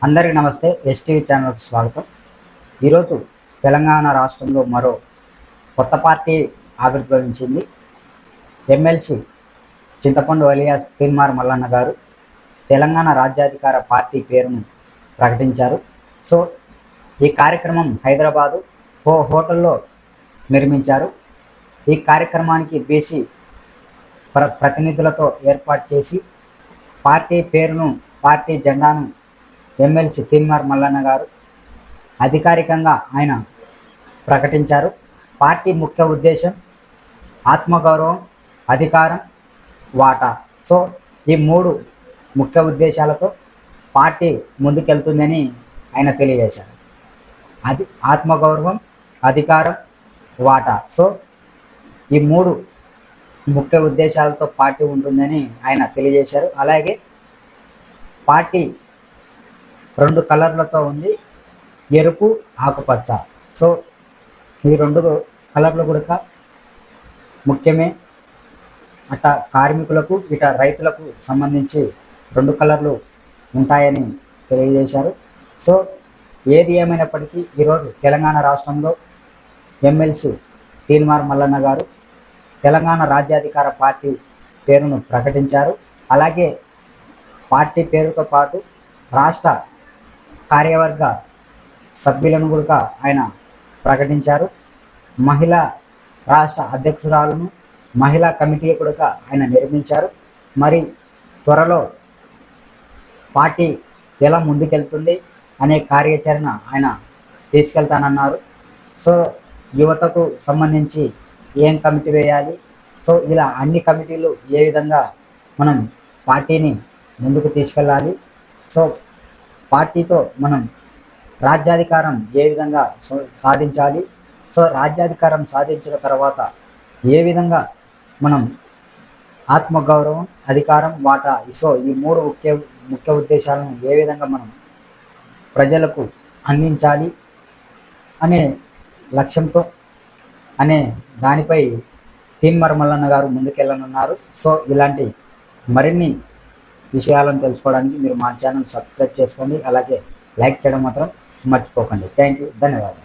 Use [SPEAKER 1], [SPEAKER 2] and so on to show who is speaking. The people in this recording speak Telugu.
[SPEAKER 1] అందరికీ నమస్తే. ఎస్టీవీ ఛానల్కి స్వాగతం. ఈరోజు తెలంగాణ రాష్ట్రంలో మరో కొత్త పార్టీ ఆవిర్భవించింది. ఎమ్మెల్సీ చింతపండు అలియాస్ తీన్మార్ మల్లన్న గారు తెలంగాణ రాజ్యాధికార పార్టీ పేరును ప్రకటించారు. సో ఈ కార్యక్రమం హైదరాబాదు హోటల్లో నిర్మించారు. ఈ కార్యక్రమానికి బీసీ ప్రతినిధులతో ఏర్పాటు చేసి పార్టీ పేరును, పార్టీ జెండాను ఎమ్మెల్సీ తీన్మార్ మల్లన్న గారు అధికారికంగా ఆయన ప్రకటించారు. పార్టీ ముఖ్య ఉద్దేశం ఆత్మగౌరవం, అధికారం, వాటా. సో ఈ మూడు ముఖ్య ఉద్దేశాలతో పార్టీ ముందుకెళ్తుందని ఆయన తెలియజేశారు. అది ఆత్మగౌరవం, అధికారం, వాటా. సో ఈ మూడు ముఖ్య ఉద్దేశాలతో పార్టీ ఉంటుందని ఆయన తెలియజేశారు. అలాగే పార్టీ 2 కలర్లతో ఉంది, ఎరుపు, ఆకుపచ్చ. సో ఈ 2 కలర్లు కూడా ముఖ్యమే. అట కార్మికులకు, ఇట రైతులకు సంబంధించి 2 కలర్లు ఉంటాయని తెలియజేశారు. సో ఏది ఏమైనప్పటికీ ఈరోజు తెలంగాణ రాష్ట్రంలో ఎమ్మెల్సీ తీన్మార్ మల్లన్న గారు తెలంగాణ రాజ్యాధికార పార్టీ పేరును ప్రకటించారు. అలాగే పార్టీ పేరుతో పాటు రాష్ట్ర కార్యవర్గ సభ్యులను కూడా ఆయన ప్రకటించారు. మహిళా రాష్ట్ర అధ్యక్షురాలను, మహిళా కమిటీ కూడా ఆయన నిర్మించారు. మరి త్వరలో పార్టీ ఎలా ముందుకెళ్తుంది అనే కార్యాచరణ ఆయన తీసుకెళ్తానన్నారు. సో యువతకు సంబంధించి ఏం కమిటీ వేయాలి, సో ఇలా అన్ని కమిటీలు ఏ విధంగా మనం పార్టీని ముందుకు తీసుకెళ్ళాలి, సో పార్టీతో మనం రాజ్యాధికారం ఏ విధంగా సాధించాలి, సో రాజ్యాధికారం సాధించిన తర్వాత ఏ విధంగా మనం ఆత్మగౌరవం, అధికారం, వాటా, సో ఈ 3 ముఖ్య ఉద్దేశాలను ఏ విధంగా మనం ప్రజలకు అందించాలి అనే లక్ష్యంతో అనే దానిపై తీన్మార్ మల్లన్న గారు ముందుకెళ్ళనున్నారు. సో ఇలాంటి మరిన్ని విషయాలను తెలుసుకోవడానికి మీరు మా ఛానల్ సబ్స్క్రైబ్ చేసుకోండి. అలాగే లైక్ చేయడం మాత్రం మర్చిపోకండి. థ్యాంక్ యూ, ధన్యవాదాలు.